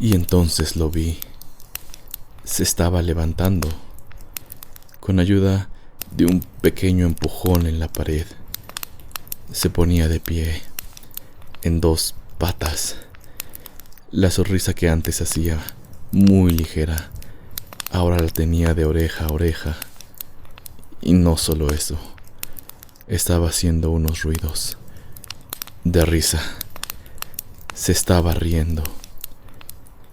Y entonces lo vi. Se estaba levantando, con ayuda de un pequeño empujón en la pared. Se ponía de pie, en dos patas. La sonrisa que antes hacía muy ligera, ahora la tenía de oreja a oreja. Y no solo eso, estaba haciendo unos ruidos de risa. Se estaba riendo.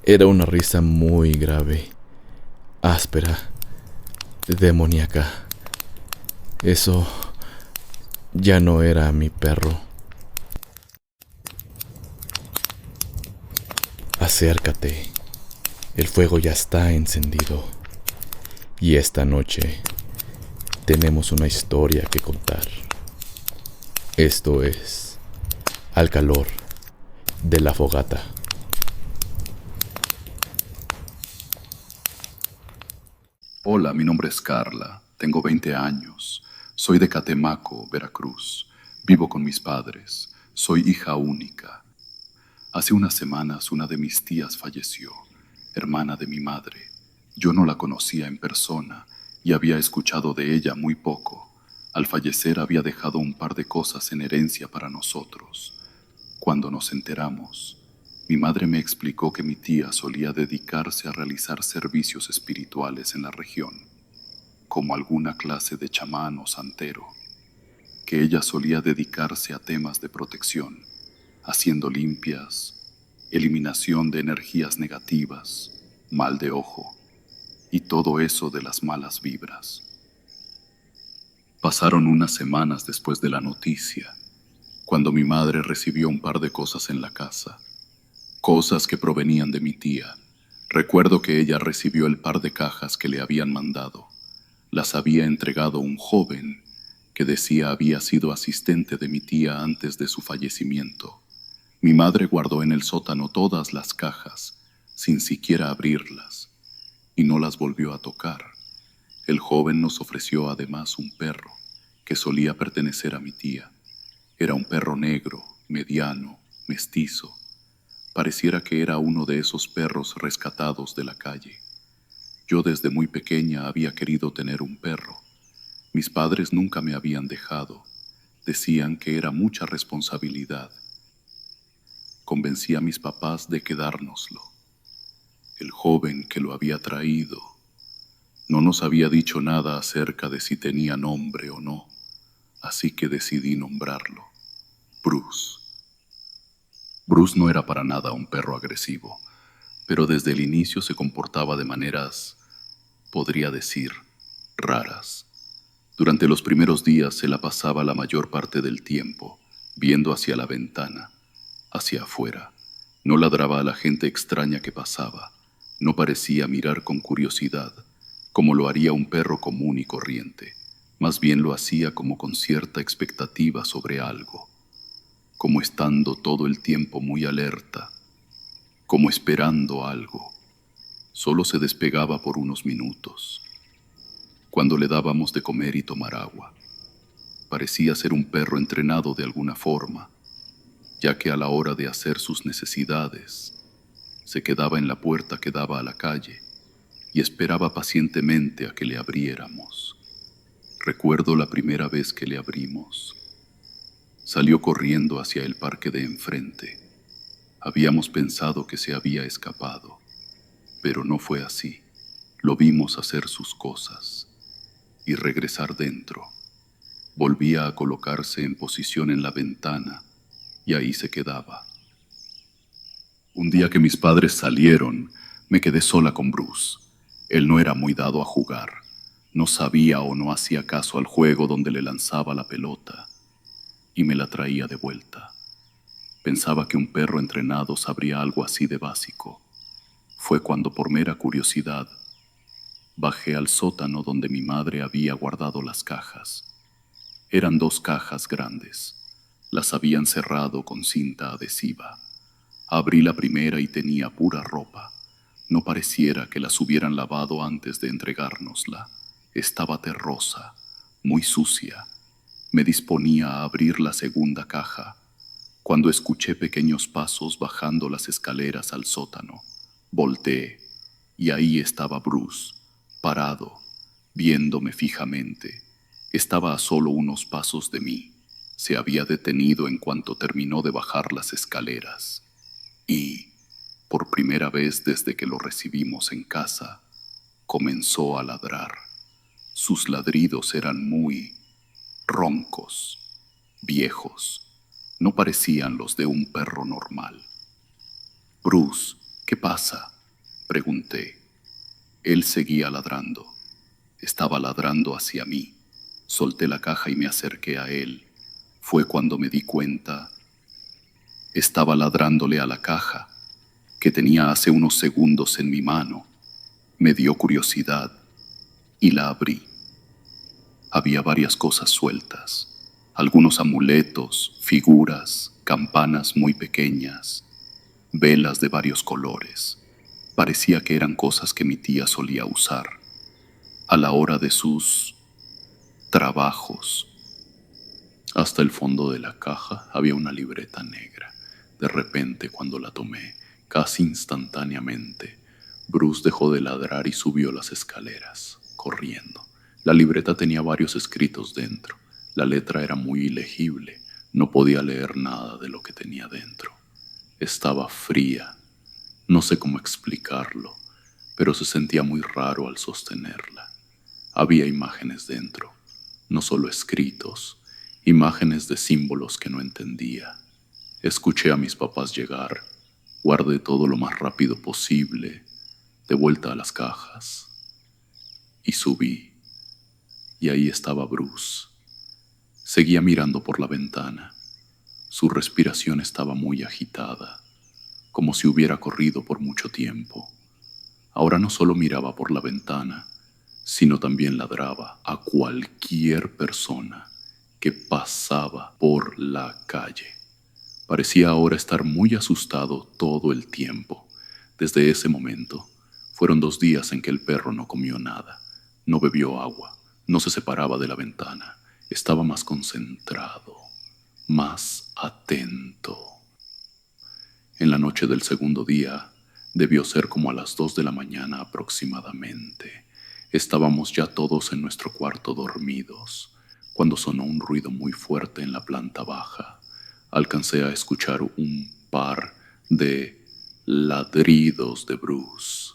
Era una risa muy grave, áspera, demoníaca. Eso ya no era mi perro. Acércate, el fuego ya está encendido. Y esta noche tenemos una historia que contar. Esto es Al calor de la fogata. Hola, mi nombre es Carla, tengo 20 años, soy de Catemaco, Veracruz, vivo con mis padres, soy hija única. Hace unas semanas una de mis tías falleció, hermana de mi madre. Yo no la conocía en persona y había escuchado de ella muy poco. Al fallecer había dejado un par de cosas en herencia para nosotros. Cuando nos enteramos, mi madre me explicó que mi tía solía dedicarse a realizar servicios espirituales en la región, como alguna clase de chamán o santero, que ella solía dedicarse a temas de protección, haciendo limpias, eliminación de energías negativas, mal de ojo y todo eso de las malas vibras. Pasaron unas semanas después de la noticia, cuando mi madre recibió un par de cosas en la casa, cosas que provenían de mi tía. Recuerdo que ella recibió el par de cajas que le habían mandado. Las había entregado un joven que decía había sido asistente de mi tía antes de su fallecimiento. Mi madre guardó en el sótano todas las cajas, sin siquiera abrirlas, y no las volvió a tocar. El joven nos ofreció además un perro que solía pertenecer a mi tía. Era un perro negro, mediano, mestizo. Pareciera que era uno de esos perros rescatados de la calle. Yo desde muy pequeña había querido tener un perro. Mis padres nunca me habían dejado. Decían que era mucha responsabilidad. Convencí a mis papás de quedárnoslo. El joven que lo había traído no nos había dicho nada acerca de si tenía nombre o no, así que decidí nombrarlo Bruce. Bruce no era para nada un perro agresivo, pero desde el inicio se comportaba de maneras, podría decir, raras. Durante los primeros días se la pasaba la mayor parte del tiempo viendo hacia la ventana, hacia afuera. No ladraba a la gente extraña que pasaba. No parecía mirar con curiosidad, como lo haría un perro común y corriente. Más bien lo hacía como con cierta expectativa sobre algo, como estando todo el tiempo muy alerta, como esperando algo. Solo se despegaba por unos minutos, cuando le dábamos de comer y tomar agua. Parecía ser un perro entrenado de alguna forma, ya que a la hora de hacer sus necesidades, se quedaba en la puerta que daba a la calle y esperaba pacientemente a que le abriéramos. Recuerdo la primera vez que le abrimos. Salió corriendo hacia el parque de enfrente. Habíamos pensado que se había escapado, pero no fue así. Lo vimos hacer sus cosas y regresar dentro. Volvía a colocarse en posición en la ventana y ahí se quedaba. Un día que mis padres salieron, me quedé sola con Bruce. Él no era muy dado a jugar. No sabía o no hacía caso al juego donde le lanzaba la pelota y me la traía de vuelta. Pensaba que un perro entrenado sabría algo así de básico. Fue cuando, por mera curiosidad, bajé al sótano donde mi madre había guardado las cajas. Eran dos cajas grandes. Las habían cerrado con cinta adhesiva. Abrí la primera y tenía pura ropa. No pareciera que las hubieran lavado antes de entregárnosla. Estaba terrosa, muy sucia. Me disponía a abrir la segunda caja, cuando escuché pequeños pasos bajando las escaleras al sótano. Volteé y ahí estaba Bruce, parado, viéndome fijamente. Estaba a solo unos pasos de mí. Se había detenido en cuanto terminó de bajar las escaleras. Y, por primera vez desde que lo recibimos en casa, comenzó a ladrar. Sus ladridos eran muy roncos, viejos. No parecían los de un perro normal. Bruce, ¿qué pasa?, pregunté. Él seguía ladrando. Estaba ladrando hacia mí. Solté la caja y me acerqué a él. Fue cuando me di cuenta. Estaba ladrándole a la caja, que tenía hace unos segundos en mi mano. Me dio curiosidad y la abrí. Había varias cosas sueltas. Algunos amuletos, figuras, campanas muy pequeñas, velas de varios colores. Parecía que eran cosas que mi tía solía usar a la hora de sus trabajos. Hasta el fondo de la caja había una libreta negra. De repente, cuando la tomé, casi instantáneamente, Bruce dejó de ladrar y subió las escaleras, corriendo. La libreta tenía varios escritos dentro. La letra era muy ilegible. No podía leer nada de lo que tenía dentro. Estaba fría. No sé cómo explicarlo, pero se sentía muy raro al sostenerla. Había imágenes dentro, no solo escritos, imágenes de símbolos que no entendía. Escuché a mis papás llegar, guardé todo lo más rápido posible, de vuelta a las cajas, y subí, y ahí estaba Bruce. Seguía mirando por la ventana. Su respiración estaba muy agitada, como si hubiera corrido por mucho tiempo. Ahora no solo miraba por la ventana, sino también ladraba a cualquier persona que pasaba por la calle. Parecía ahora estar muy asustado todo el tiempo. Desde ese momento, fueron 2 días en que el perro no comió nada, no bebió agua, no se separaba de la ventana. Estaba más concentrado, más atento. En la noche del segundo día, debió ser como a las 2 de la mañana aproximadamente. Estábamos ya todos en nuestro cuarto dormidos, cuando sonó un ruido muy fuerte en la planta baja. Alcancé a escuchar un par de ladridos de Bruce.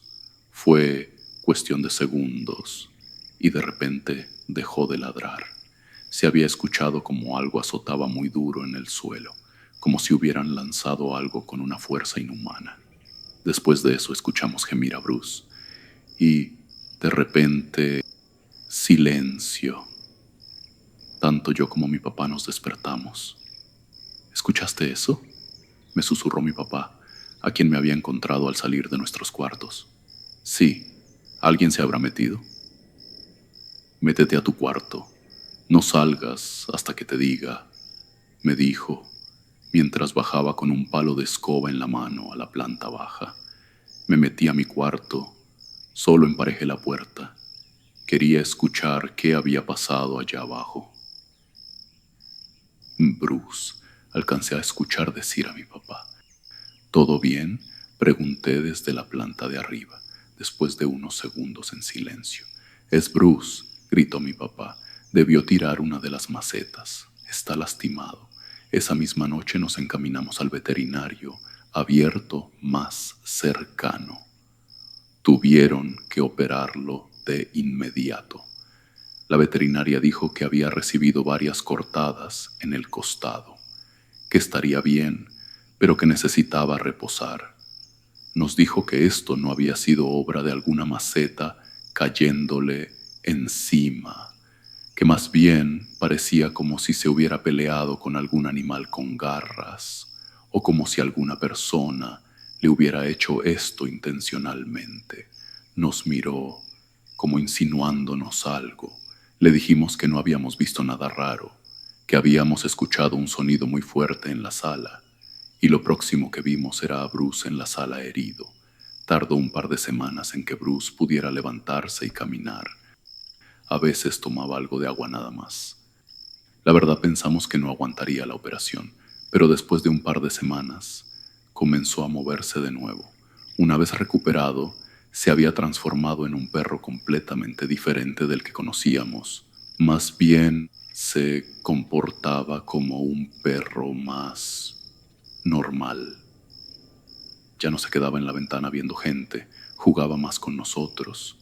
Fue cuestión de segundos, y de repente dejó de ladrar. Se había escuchado como algo azotaba muy duro en el suelo, como si hubieran lanzado algo con una fuerza inhumana. Después de eso escuchamos gemir a Bruce, y de repente, silencio. Tanto yo como mi papá nos despertamos. ¿Escuchaste eso?, me susurró mi papá, a quien me había encontrado al salir de nuestros cuartos. Sí, ¿alguien se habrá metido? Métete a tu cuarto. No salgas hasta que te diga, me dijo, mientras bajaba con un palo de escoba en la mano a la planta baja. Me metí a mi cuarto, solo emparejé la puerta. Quería escuchar qué había pasado allá abajo. Bruce, alcancé a escuchar decir a mi papá. ¿Todo bien?, pregunté desde la planta de arriba, después de unos segundos en silencio. Es Bruce, gritó mi papá. Debió tirar una de las macetas. Está lastimado. Esa misma noche nos encaminamos al veterinario abierto más cercano. Tuvieron que operarlo de inmediato. La veterinaria dijo que había recibido varias cortadas en el costado, que estaría bien, pero que necesitaba reposar. Nos dijo que esto no había sido obra de alguna maceta cayéndole encima, que más bien parecía como si se hubiera peleado con algún animal con garras, o como si alguna persona le hubiera hecho esto intencionalmente. Nos miró, como insinuándonos algo. Le dijimos que no habíamos visto nada raro, que habíamos escuchado un sonido muy fuerte en la sala, y lo próximo que vimos era a Bruce en la sala herido. Tardó un par de semanas en que Bruce pudiera levantarse y caminar. A veces tomaba algo de agua nada más. La verdad pensamos que no aguantaría la operación, pero después de un par de semanas comenzó a moverse de nuevo. Una vez recuperado, se había transformado en un perro completamente diferente del que conocíamos. Más bien se comportaba como un perro más normal. Ya no se quedaba en la ventana viendo gente, jugaba más con nosotros.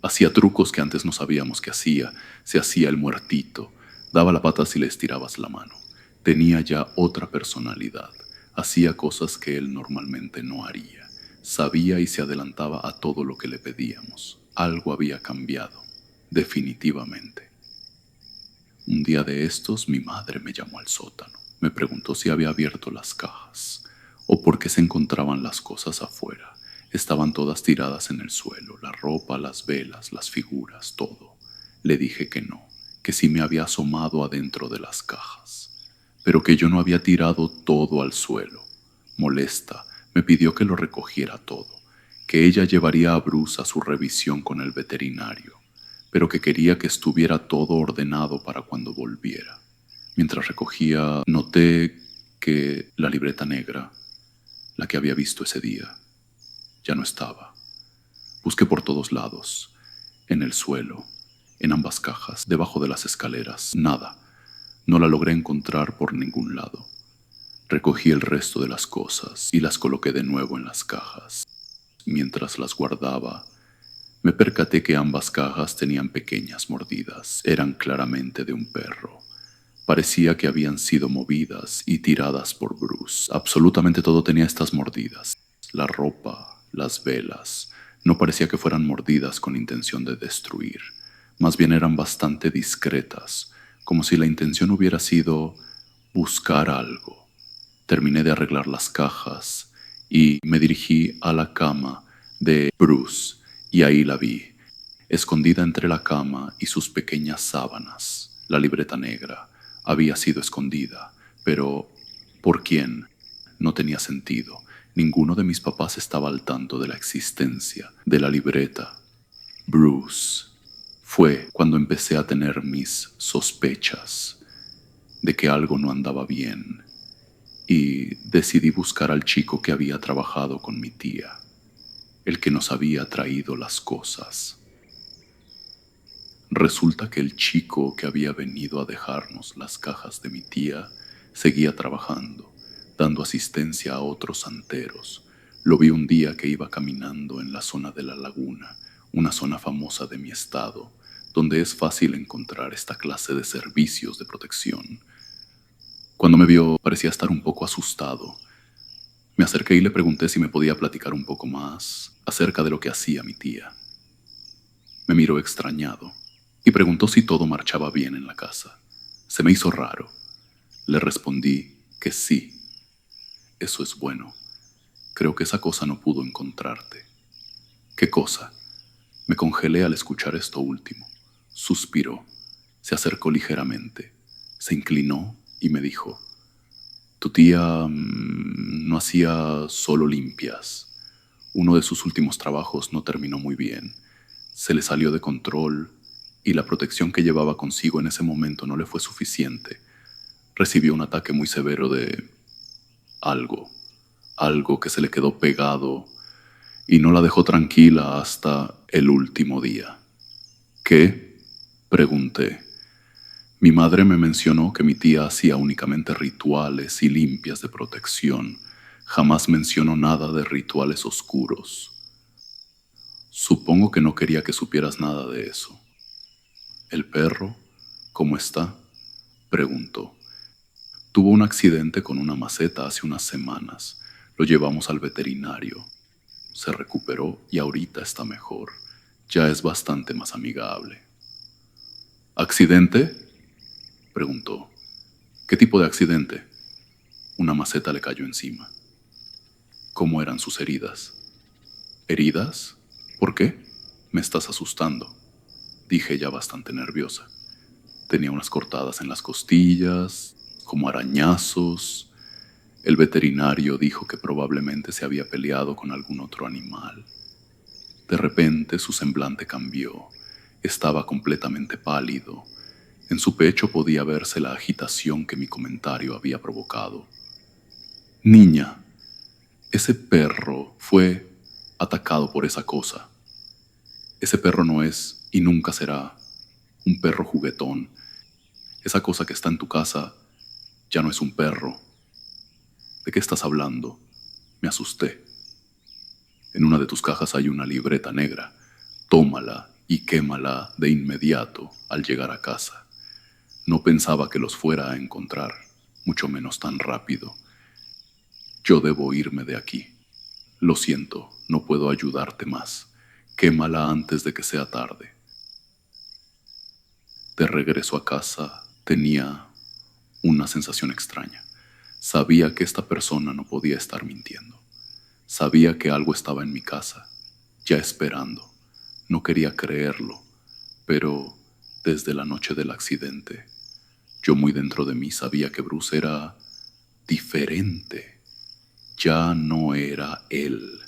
Hacía trucos que antes no sabíamos que hacía, se hacía el muertito, daba la pata si le estirabas la mano. Tenía ya otra personalidad, hacía cosas que él normalmente no haría. Sabía y se adelantaba a todo lo que le pedíamos. Algo había cambiado, definitivamente. Un día de estos, mi madre me llamó al sótano. Me preguntó si había abierto las cajas o por qué se encontraban las cosas afuera. Estaban todas tiradas en el suelo, la ropa, las velas, las figuras, todo. Le dije que no, que sí me había asomado adentro de las cajas, pero que yo no había tirado todo al suelo. Molesta, me pidió que lo recogiera todo, que ella llevaría a Bruce a su revisión con el veterinario, pero que quería que estuviera todo ordenado para cuando volviera. Mientras recogía, noté que la libreta negra, la que había visto ese día, ya no estaba. Busqué por todos lados, en el suelo, en ambas cajas, debajo de las escaleras, nada. No la logré encontrar por ningún lado. Recogí el resto de las cosas y las coloqué de nuevo en las cajas. Mientras las guardaba, me percaté que ambas cajas tenían pequeñas mordidas. Eran claramente de un perro. Parecía que habían sido movidas y tiradas por Bruce. Absolutamente todo tenía estas mordidas. La ropa, las velas, no parecía que fueran mordidas con intención de destruir. Más bien eran bastante discretas, como si la intención hubiera sido buscar algo. Terminé de arreglar las cajas y me dirigí a la cama de Bruce y ahí la vi, escondida entre la cama y sus pequeñas sábanas. La libreta negra había sido escondida, pero ¿por quién? No tenía sentido. Ninguno de mis papás estaba al tanto de la existencia de la libreta. Bruce. Fue cuando empecé a tener mis sospechas de que algo no andaba bien y decidí buscar al chico que había trabajado con mi tía, el que nos había traído las cosas. Resulta que el chico que había venido a dejarnos las cajas de mi tía seguía trabajando, dando asistencia a otros santeros. Lo vi un día que iba caminando en la zona de la laguna, una zona famosa de mi estado, donde es fácil encontrar esta clase de servicios de protección. Cuando me vio, parecía estar un poco asustado. Me acerqué y le pregunté si me podía platicar un poco más acerca de lo que hacía mi tía. Me miró extrañado y preguntó si todo marchaba bien en la casa. Se me hizo raro. Le respondí que sí. Eso es bueno. Creo que esa cosa no pudo encontrarte. ¿Qué cosa? Me congelé al escuchar esto último. Suspiró. Se acercó ligeramente. Se inclinó y me dijo: tu tía no hacía solo limpias. Uno de sus últimos trabajos no terminó muy bien. Se le salió de control y la protección que llevaba consigo en ese momento no le fue suficiente. Recibió un ataque muy severo de algo que se le quedó pegado y no la dejó tranquila hasta el último día. ¿Qué? Pregunté. Mi madre me mencionó que mi tía hacía únicamente rituales y limpias de protección. Jamás mencionó nada de rituales oscuros. Supongo que no quería que supieras nada de eso. ¿El perro? ¿Cómo está?, preguntó. Tuvo un accidente con una maceta hace unas semanas. Lo llevamos al veterinario. Se recuperó y ahorita está mejor. Ya es bastante más amigable. ¿Accidente?, preguntó. ¿Qué tipo de accidente? Una maceta le cayó encima. ¿Cómo eran sus heridas? ¿Heridas? ¿Por qué? Me estás asustando, dije ya bastante nerviosa. Tenía unas cortadas en las costillas, como arañazos. El veterinario dijo que probablemente se había peleado con algún otro animal. De repente su semblante cambió. Estaba completamente pálido. En su pecho podía verse la agitación que mi comentario había provocado. Niña, Ese perro fue atacado por esa cosa. Ese perro no es y nunca será un perro juguetón. Esa cosa que está en tu casa ya no es un perro. ¿De qué estás hablando? Me asusté. En una de tus cajas hay una libreta negra. Tómala y quémala de inmediato al llegar a casa. No pensaba que los fuera a encontrar, mucho menos tan rápido. Yo debo irme de aquí. Lo siento, no puedo ayudarte más. Quémala antes de que sea tarde. De regreso a casa, tenía una sensación extraña. Sabía que esta persona no podía estar mintiendo. Sabía que algo estaba en mi casa, ya esperando. No quería creerlo, pero desde la noche del accidente, yo muy dentro de mí sabía que Bruce era diferente. Ya no era él.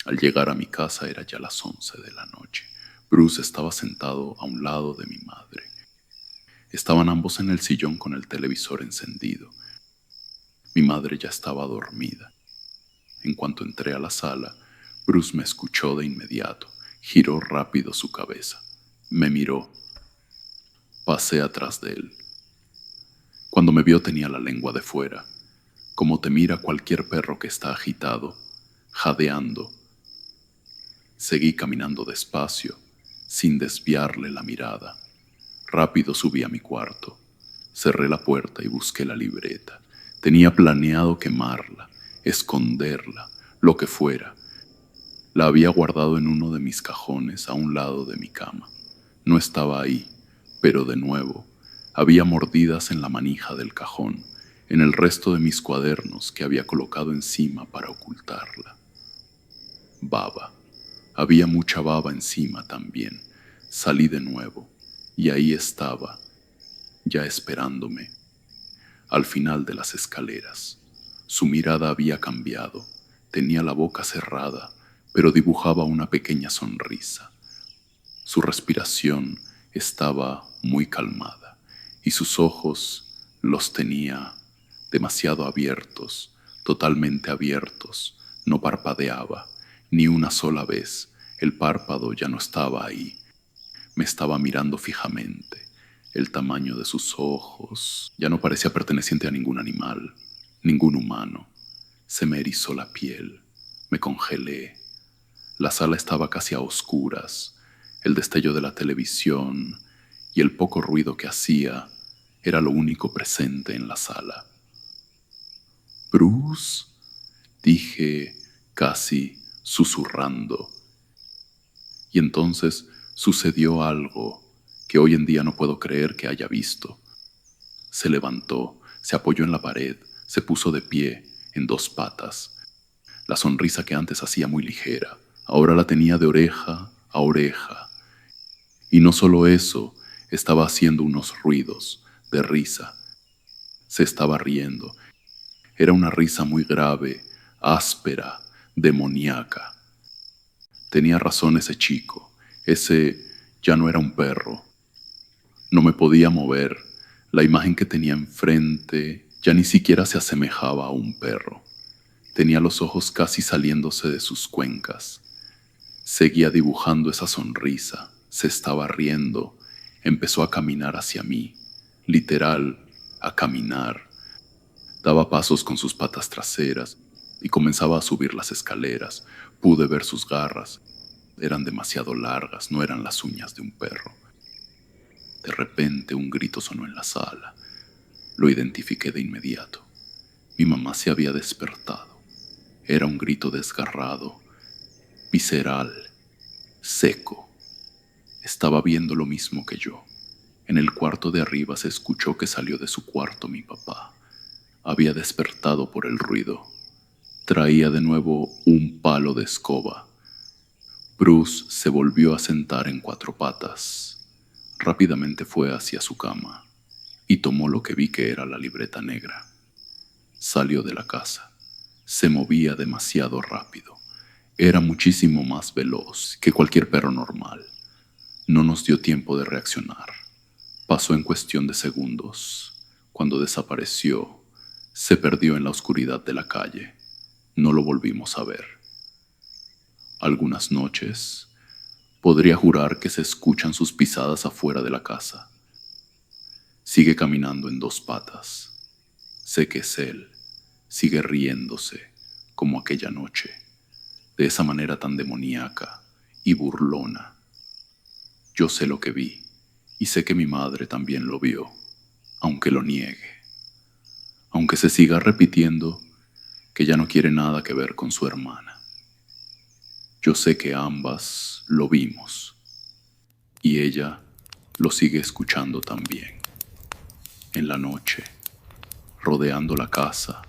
Al llegar a mi casa era ya las 11 de la noche. Bruce estaba sentado a un lado de mi madre. Estaban ambos en el sillón con el televisor encendido. Mi madre ya estaba dormida. En cuanto entré a la sala, Bruce me escuchó de inmediato. Giró rápido su cabeza. Me miró. Pasé atrás de él. Cuando me vio tenía la lengua de fuera, como te mira cualquier perro que está agitado, jadeando. Seguí caminando despacio, sin desviarle la mirada. Rápido subí a mi cuarto. Cerré la puerta y busqué la libreta. Tenía planeado quemarla, esconderla, lo que fuera. La había guardado en uno de mis cajones a un lado de mi cama. No estaba ahí, pero de nuevo, había mordidas en la manija del cajón, en el resto de mis cuadernos que había colocado encima para ocultarla. Baba. Había mucha baba encima también. Salí de nuevo, y ahí estaba, ya esperándome, al final de las escaleras. Su mirada había cambiado. Tenía la boca cerrada, pero dibujaba una pequeña sonrisa. Su respiración estaba muy calmada y sus ojos los tenía demasiado abiertos, totalmente abiertos. No parpadeaba ni una sola vez. El párpado ya no estaba ahí. Me estaba mirando fijamente. El tamaño de sus ojos ya no parecía perteneciente a ningún animal, ningún humano. Se me erizó la piel. Me congelé. La sala estaba casi a oscuras. El destello de la televisión y el poco ruido que hacía era lo único presente en la sala. «Bruce», dije casi susurrando. Y entonces sucedió algo que hoy en día no puedo creer que haya visto. Se levantó, se apoyó en la pared, se puso de pie, en dos patas. La sonrisa que antes hacía muy ligera, ahora la tenía de oreja a oreja. Y no solo eso, estaba haciendo unos ruidos de risa. Se estaba riendo. Era una risa muy grave, áspera, demoníaca. Tenía razón ese chico. Ese ya no era un perro. No me podía mover. La imagen que tenía enfrente ya ni siquiera se asemejaba a un perro. Tenía los ojos casi saliéndose de sus cuencas. Seguía dibujando esa sonrisa. Se estaba riendo. Empezó a caminar hacia mí. Literal, a caminar. Daba pasos con sus patas traseras y comenzaba a subir las escaleras. Pude ver sus garras. Eran demasiado largas, no eran las uñas de un perro. De repente un grito sonó en la sala. Lo identifiqué de inmediato. Mi mamá se había despertado. Era un grito desgarrado, visceral, seco. Estaba viendo lo mismo que yo. En el cuarto de arriba se escuchó que salió de su cuarto mi papá. Había despertado por el ruido. Traía de nuevo un palo de escoba. Bruce se volvió a sentar en cuatro patas. Rápidamente fue hacia su cama y tomó lo que vi que era la libreta negra. Salió de la casa. Se movía demasiado rápido. Era muchísimo más veloz que cualquier perro normal. No nos dio tiempo de reaccionar. Pasó en cuestión de segundos. Cuando desapareció, Se perdió en la oscuridad de la calle. No lo volvimos a ver. Algunas noches podría jurar que se escuchan sus pisadas afuera de la casa. Sigue caminando en dos patas. Sé que es él. Sigue riéndose como aquella noche, de esa manera tan demoníaca y burlona. Yo sé lo que vi y sé que mi madre también lo vio, aunque lo niegue, aunque se siga repitiendo que ya no quiere nada que ver con su hermana. Yo sé que ambas lo vimos y ella lo sigue escuchando también. En la noche, rodeando la casa,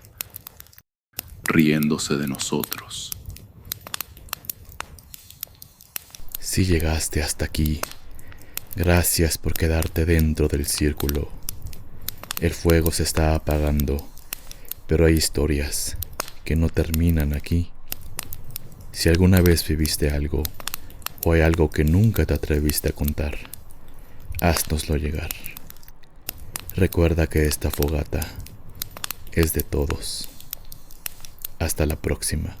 riéndose de nosotros. Si llegaste hasta aquí, gracias por quedarte dentro del círculo. El fuego se está apagando, pero hay historias que no terminan aquí. Si alguna vez viviste algo, o hay algo que nunca te atreviste a contar, háznoslo llegar. Recuerda que esta fogata es de todos. Hasta la próxima.